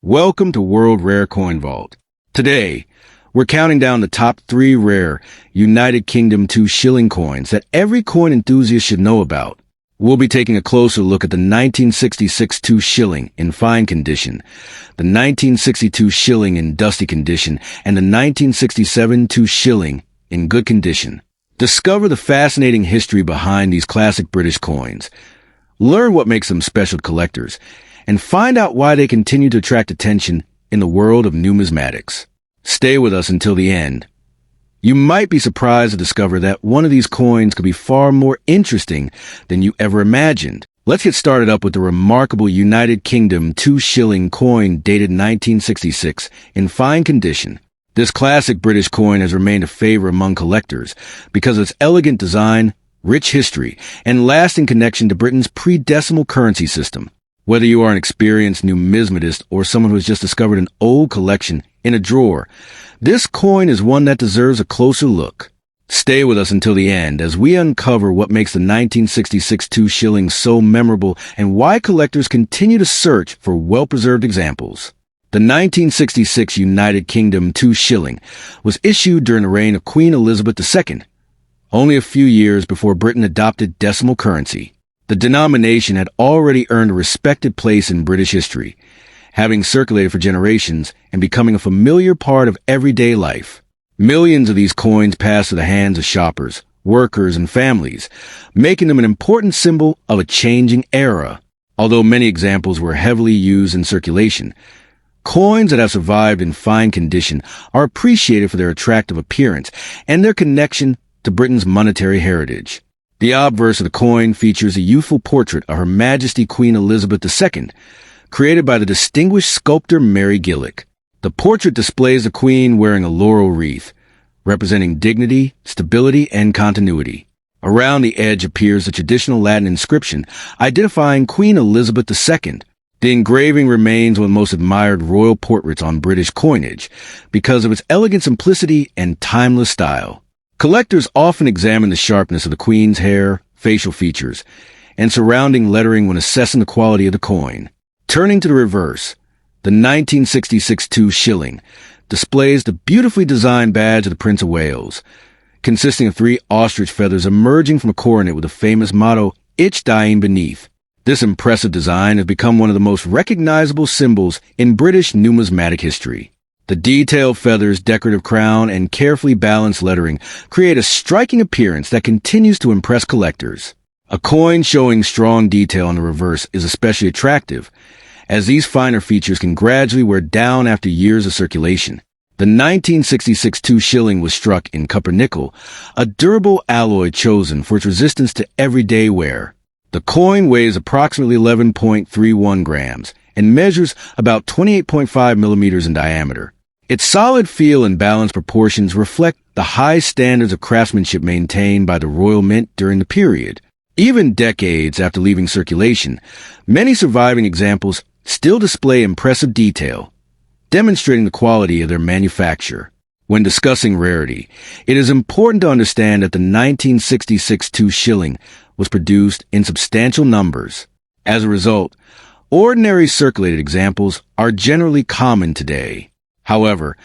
Welcome to World Rare Coin Vault. Today, we're counting down the top 3 rare United Kingdom 2 shilling coins that every coin enthusiast should know about. We'll be taking a closer look at the 1966 2 shilling in fine condition, the 1962 shilling in dusty condition, and the 1967 2 shilling in good condition. Discover the fascinating history behind these classic British coins. Learn what makes them special to collectors, and find out why they continue to attract attention in the world of numismatics. Stay with us until the end. You might be surprised to discover that one of these coins could be far more interesting than you ever imagined. Let's get started up with the remarkable United Kingdom 2 shilling coin dated 1966 in fine condition. This classic British coin has remained a favorite among collectors because of its elegant design, rich history, and lasting connection to Britain's pre-decimal currency system. Whether you are an experienced numismatist or someone who has just discovered an old collection in a drawer, this coin is one that deserves a closer look. Stay with us until the end as we uncover what makes the 1966 2 shilling so memorable and why collectors continue to search for well-preserved examples. The 1966 United Kingdom 2 shilling was issued during the reign of Queen Elizabeth II, only a few years before Britain adopted decimal currency. The denomination had already earned a respected place in British history, having circulated for generations and becoming a familiar part of everyday life. Millions of these coins passed through the hands of shoppers, workers, and families, making them an important symbol of a changing era. Although many examples were heavily used in circulation, coins that have survived in fine condition are appreciated for their attractive appearance and their connection to Britain's monetary heritage. The obverse of the coin features a youthful portrait of Her Majesty Queen Elizabeth II, created by the distinguished sculptor Mary Gillick. The portrait displays the Queen wearing a laurel wreath, representing dignity, stability, and continuity. Around the edge appears a traditional Latin inscription identifying Queen Elizabeth II. The engraving remains one of the most admired royal portraits on British coinage because of its elegant simplicity and timeless style. Collectors often examine the sharpness of the Queen's hair, facial features, and surrounding lettering when assessing the quality of the coin. Turning to the reverse, the 1966 2 shilling displays the beautifully designed badge of the Prince of Wales, consisting of 3 ostrich feathers emerging from a coronet with the famous motto, Ich Dien beneath. This impressive design has become one of the most recognizable symbols in British numismatic history. The detailed feathers, decorative crown, and carefully balanced lettering create a striking appearance that continues to impress collectors. A coin showing strong detail on the reverse is especially attractive, as these finer features can gradually wear down after years of circulation. The 1966 2 shilling was struck in cupronickel, a durable alloy chosen for its resistance to everyday wear. The coin weighs approximately 11.31 grams and measures about 28.5 millimeters in diameter. Its solid feel and balanced proportions reflect the high standards of craftsmanship maintained by the RoyalMint during the period. Even decades after leaving circulation, many surviving examples still display impressive detail, demonstrating the quality of their manufacture. When discussing rarity, it is important to understand that the 1966 2 shilling was produced in substantial numbers. As a result, ordinary circulated examples are generally common today. However,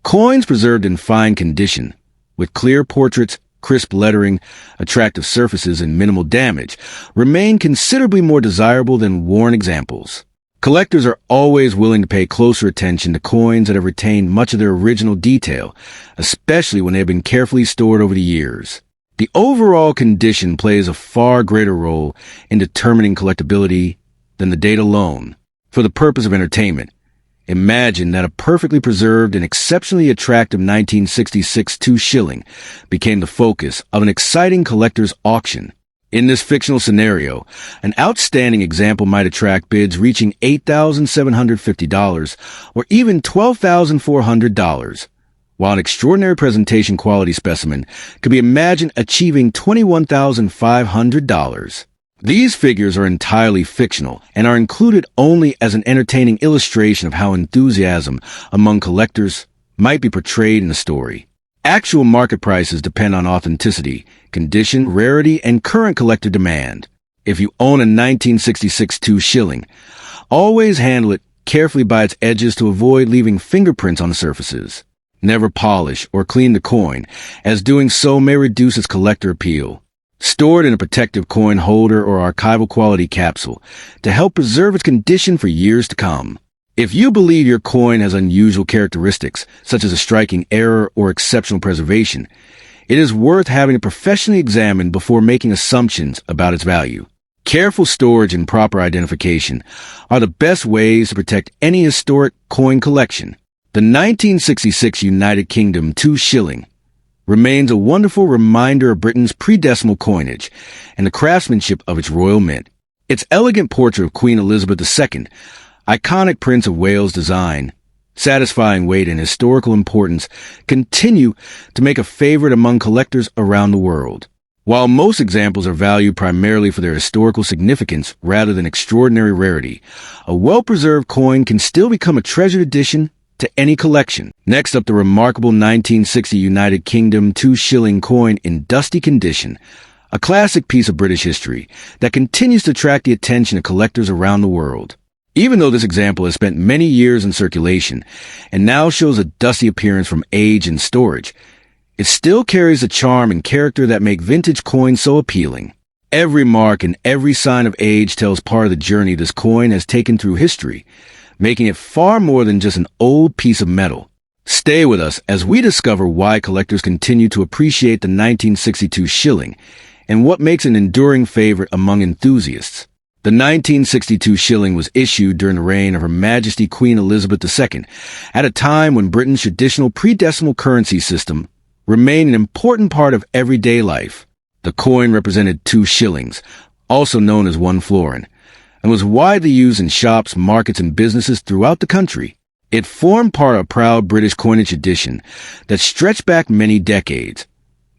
coins preserved in fine condition, with clear portraits, crisp lettering, attractive surfaces, and minimal damage, remain considerably more desirable than worn examples. Collectors are always willing to pay closer attention to coins that have retained much of their original detail, especially when they have been carefully stored over the years. The overall condition plays a far greater role in determining collectability than the date alone. For the purpose of entertainment, imagine that a perfectly preserved and exceptionally attractive 1966 2 shilling became the focus of an exciting collector's auction. In this fictional scenario, an outstanding example might attract bids reaching $8,750 or even $12,400, while an extraordinary presentation quality specimen could be imagined achieving $21,500. These figures are entirely fictional and are included only as an entertaining illustration of how enthusiasm among collectors might be portrayed in a story. Actual market prices depend on authenticity, condition, rarity, and current collector demand. If you own a 1966 2 shilling, always handle it carefully by its edges to avoid leaving fingerprints on the surfaces. Never polish or clean the coin, as doing so may reduce its collector appeal. Stored in a protective coin holder or archival quality capsule to help preserve its condition for years to come. If you believe your coin has unusual characteristics, such as a striking error or exceptional preservation, it is worth having it professionally examined before making assumptions about its value. Careful storage and proper identification are the best ways to protect any historic coin collection. The 1966 United Kingdom 2 Shilling remains a wonderful reminder of Britain's pre-decimal coinage and the craftsmanship of its royal mint. Its elegant portrait of Queen Elizabeth II, iconic Prince of Wales design, satisfying weight and historical importance continue to make a favorite among collectors around the world. While most examples are valued primarily for their historical significance rather than extraordinary rarity, a well-preserved coin can still become a treasured addition to any collection. Next up, the remarkable 1960 United Kingdom 2 Shilling coin in dusty condition, a classic piece of British history that continues to attract the attention of collectors around the world. Even though this example has spent many years in circulation and now shows a dusty appearance from age and storage, it still carries a charm and character that make vintage coins so appealing. Every mark and every sign of age tells part of the journey this coin has taken through history, making it far more than just an old piece of metal. Stay with us as we discover why collectors continue to appreciate the 1962 shilling and what makes an enduring favorite among enthusiasts. The 1962 shilling was issued during the reign of Her Majesty Queen Elizabeth II, at a time when Britain's traditional pre-decimal currency system remained an important part of everyday life. The coin represented 2 shillings, also known as 1 florin, and was widely used in shops, markets, and businesses throughout the country. It formed part of a proud British coinage tradition that stretched back many decades,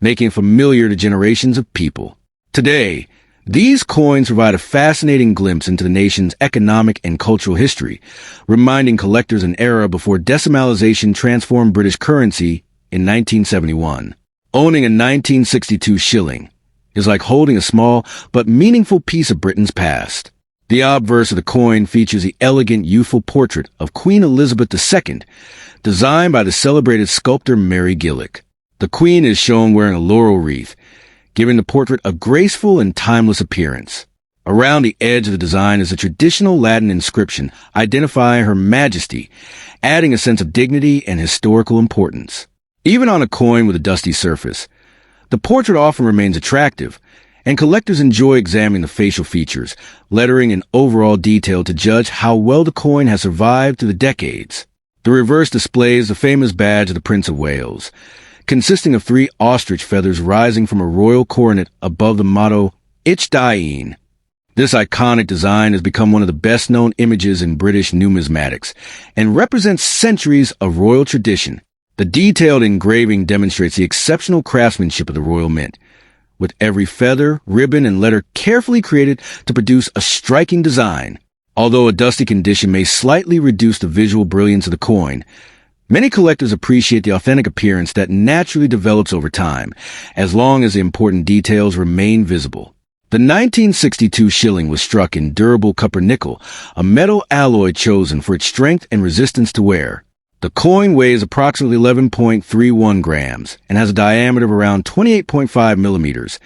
making it familiar to generations of people. Today, these coins provide a fascinating glimpse into the nation's economic and cultural history, reminding collectors an era before decimalization transformed British currency in 1971. Owning a 1962 shilling is like holding a small but meaningful piece of Britain's past. The obverse of the coin features the elegant, youthful portrait of Queen Elizabeth II, designed by the celebrated sculptor Mary Gillick. The Queen is shown wearing a laurel wreath, giving the portrait a graceful and timeless appearance. Around the edge of the design is a traditional Latin inscription identifying Her Majesty, adding a sense of dignity and historical importance. Even on a coin with a dusty surface, the portrait often remains attractive, and collectors enjoy examining the facial features, lettering, and overall detail to judge how well the coin has survived through the decades. The reverse displays the famous badge of the Prince of Wales, consisting of 3 ostrich feathers rising from a royal coronet above the motto, Ich Dain. This iconic design has become one of the best-known images in British numismatics and represents centuries of royal tradition. The detailed engraving demonstrates the exceptional craftsmanship of the Royal Mint, with every feather, ribbon, and letter carefully created to produce a striking design. Although a dusty condition may slightly reduce the visual brilliance of the coin, many collectors appreciate the authentic appearance that naturally develops over time, as long as the important details remain visible. The 1962 shilling was struck in durable cupronickel, a metal alloy chosen for its strength and resistance to wear. The coin weighs approximately 11.31 grams and has a diameter of around 28.5 millimeters,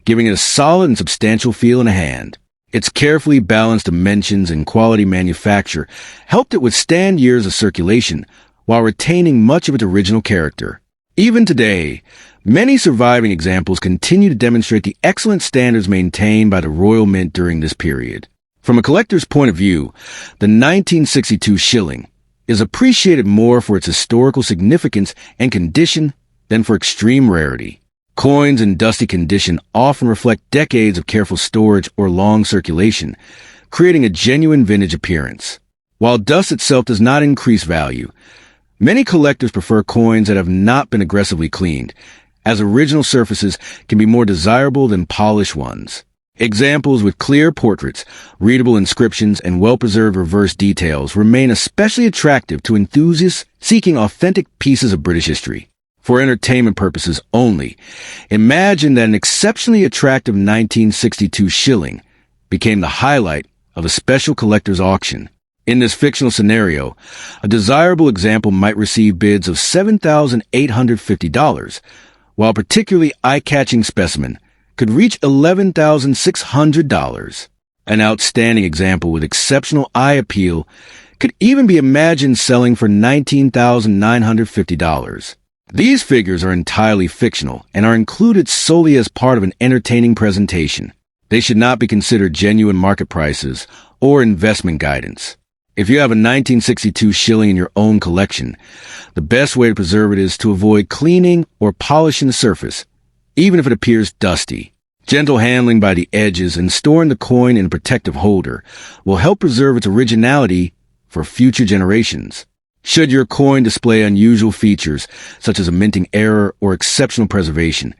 giving it a solid and substantial feel in the hand. Its carefully balanced dimensions and quality manufacture helped it withstand years of circulation while retaining much of its original character. Even today, many surviving examples continue to demonstrate the excellent standards maintained by the Royal Mint during this period. From a collector's point of view, the 1962 shilling is appreciated more for its historical significance and condition than for extreme rarity. Coins in dusty condition often reflect decades of careful storage or long circulation, creating a genuine vintage appearance. While dust itself does not increase value, many collectors prefer coins that have not been aggressively cleaned, as original surfaces can be more desirable than polished ones. Examples with clear portraits, readable inscriptions, and well-preserved reverse details remain especially attractive to enthusiasts seeking authentic pieces of British history. For entertainment purposes only, imagine that an exceptionally attractive 1962 shilling became the highlight of a special collector's auction. In this fictional scenario, a desirable example might receive bids of $7,850, while a particularly eye-catching specimen could reach $11,600. An outstanding example with exceptional eye appeal could even be imagined selling for $19,950. These figures are entirely fictional and are included solely as part of an entertaining presentation. They should not be considered genuine market prices or investment guidance. If you have a 1962 shilling in your own collection, the best way to preserve it is to avoid cleaning or polishing the surface, even if it appears dusty. Gentle handling by the edges and storing the coin in a protective holder will help preserve its originality for future generations. Should your coin display unusual features, such as a minting error or exceptional preservation,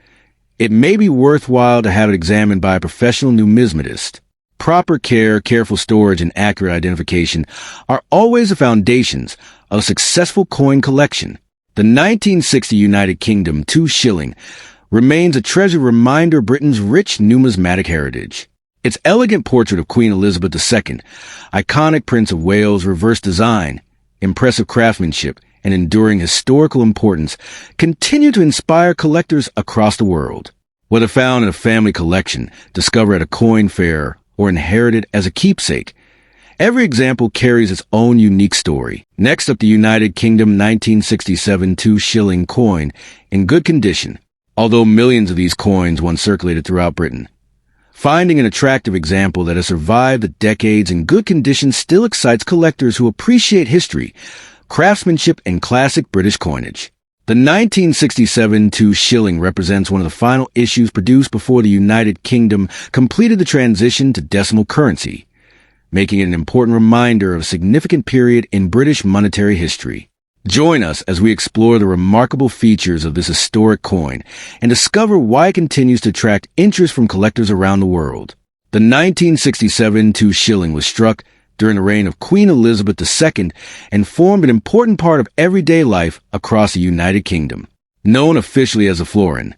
it may be worthwhile to have it examined by a professional numismatist. Proper care, careful storage, and accurate identification are always the foundations of a successful coin collection. The 1960 United Kingdom 2 Shilling remains a treasured reminder of Britain's rich numismatic heritage. Its elegant portrait of Queen Elizabeth II, iconic Prince of Wales reverse design, impressive craftsmanship, and enduring historical importance continue to inspire collectors across the world. Whether found in a family collection, discovered at a coin fair, or inherited as a keepsake, every example carries its own unique story. Next up, the United Kingdom 1967 2 Shilling coin in good condition, although millions of these coins once circulated throughout Britain. Finding an attractive example that has survived the decades in good condition still excites collectors who appreciate history, craftsmanship, and classic British coinage. The 1967 2 Shilling represents one of the final issues produced before the United Kingdom completed the transition to decimal currency, making it an important reminder of a significant period in British monetary history. Join us as we explore the remarkable features of this historic coin and discover why it continues to attract interest from collectors around the world. The 1967 2 Shilling was struck during the reign of Queen Elizabeth II and formed an important part of everyday life across the United Kingdom. Known officially as the Florin,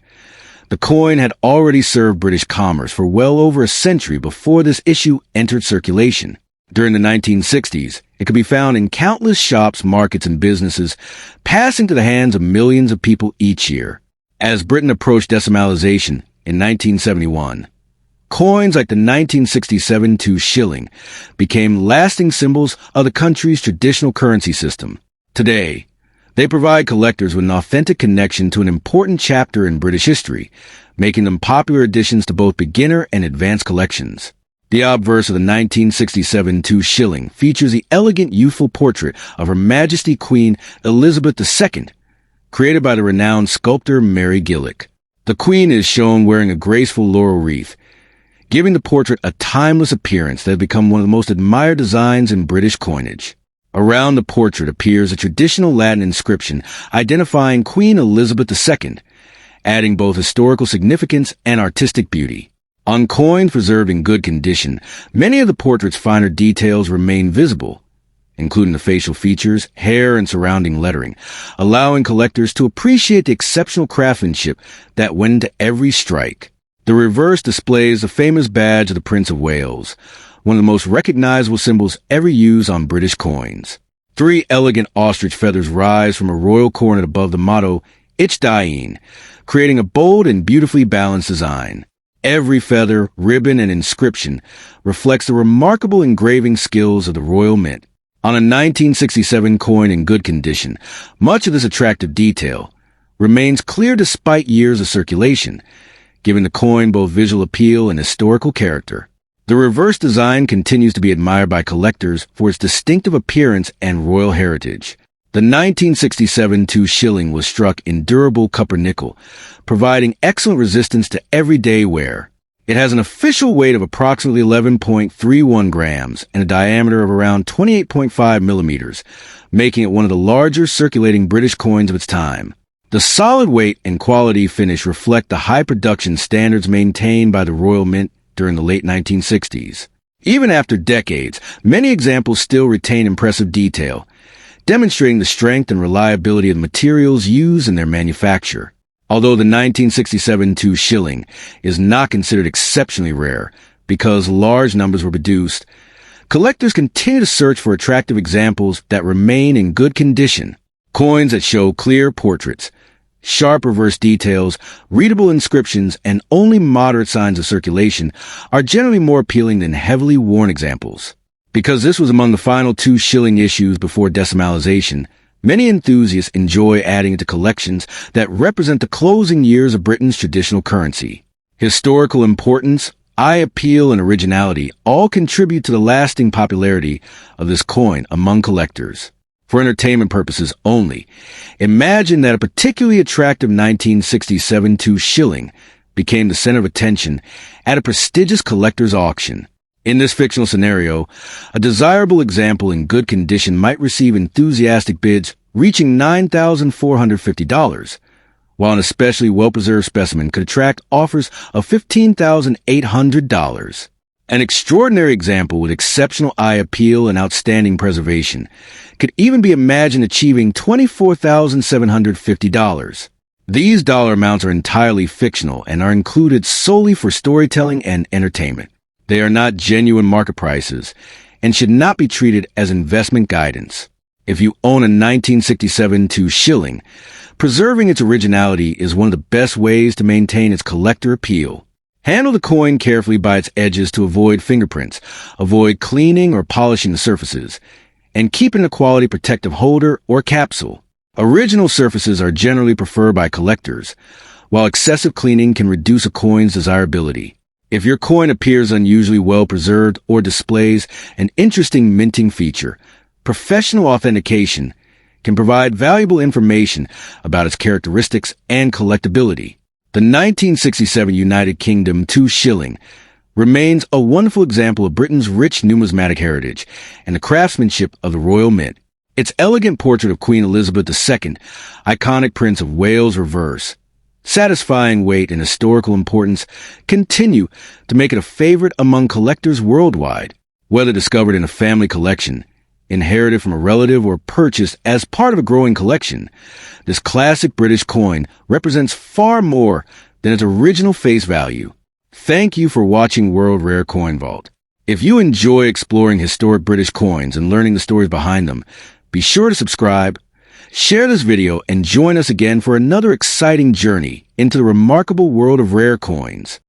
the coin had already served British commerce for well over a century before this issue entered circulation. During the 1960s, it could be found in countless shops, markets, and businesses, passing to the hands of millions of people each year. As Britain approached decimalization in 1971, coins like the 1967 2 Shilling became lasting symbols of the country's traditional currency system. Today, they provide collectors with an authentic connection to an important chapter in British history, making them popular additions to both beginner and advanced collections. The obverse of the 1967 2 Shilling features the elegant youthful portrait of Her Majesty Queen Elizabeth II, created by the renowned sculptor Mary Gillick. The Queen is shown wearing a graceful laurel wreath, giving the portrait a timeless appearance that has become one of the most admired designs in British coinage. Around the portrait appears a traditional Latin inscription identifying Queen Elizabeth II, adding both historical significance and artistic beauty. On coins preserved in good condition, many of the portrait's finer details remain visible, including the facial features, hair, and surrounding lettering, allowing collectors to appreciate the exceptional craftsmanship that went into every strike. The reverse displays the famous badge of the Prince of Wales, one of the most recognizable symbols ever used on British coins. 3 elegant ostrich feathers rise from a royal coronet above the motto, Ich Dien, creating a bold and beautifully balanced design. Every feather, ribbon, and inscription reflects the remarkable engraving skills of the RoyalMint. On a 1967 coin in good condition, much of this attractive detail remains clear despite years of circulation, giving the coin both visual appeal and historical character. The reverse design continues to be admired by collectors for its distinctive appearance and royal heritage. The 1967 2 Shilling was struck in durable cupronickel, providing excellent resistance to everyday wear. It has an official weight of approximately 11.31 grams and a diameter of around 28.5 millimeters, making it one of the larger circulating British coins of its time. The solid weight and quality finish reflect the high production standards maintained by the RoyalMint during the late 1960s. Even after decades, many examples still retain impressive detail, demonstrating the strength and reliability of the materials used in their manufacture. Although the 1967 2 Shilling is not considered exceptionally rare because large numbers were produced, Collectors continue to search for attractive examples that remain in good condition. Coins that show clear portraits, sharp reverse details, readable inscriptions, and only moderate signs of circulation are generally more appealing than heavily worn examples. Because this was among the final 2 shilling issues before decimalization, many enthusiasts enjoy adding it to collections that represent the closing years of Britain's traditional currency. Historical importance, eye appeal, and originality all contribute to the lasting popularity of this coin among collectors. For entertainment purposes only, imagine that a particularly attractive 1967 2 shilling became the center of attention at a prestigious collector's auction. In this fictional scenario, a desirable example in good condition might receive enthusiastic bids reaching $9,450, while an especially well-preserved specimen could attract offers of $15,800. An extraordinary example with exceptional eye appeal and outstanding preservation could even be imagined achieving $24,750. These dollar amounts are entirely fictional and are included solely for storytelling and entertainment. They are not genuine market prices and should not be treated as investment guidance. If you own a 1967 2 shilling, preserving its originality is one of the best ways to maintain its collector appeal. Handle the coin carefully by its edges to avoid fingerprints, avoid cleaning or polishing the surfaces, and keep in a quality protective holder or capsule. Original surfaces are generally preferred by collectors, while excessive cleaning can reduce a coin's desirability. If your coin appears unusually well preserved or displays an interesting minting feature, professional authentication can provide valuable information about its characteristics and collectability. The 1967 United Kingdom 2 shilling remains a wonderful example of Britain's rich numismatic heritage and the craftsmanship of the Royal Mint. Its elegant portrait of Queen Elizabeth II, iconic prints of Wales reverse, satisfying weight and historical importance continue to make it a favorite among collectors worldwide. Whether discovered in a family collection, inherited from a relative, or purchased as part of a growing collection, this classic British coin represents far more than its original face value. Thank you for watching World Rare Coin Vault. If you enjoy exploring historic British coins and learning the stories behind them, be sure to subscribe, share this video, and join us again for another exciting journey into the remarkable world of rare coins.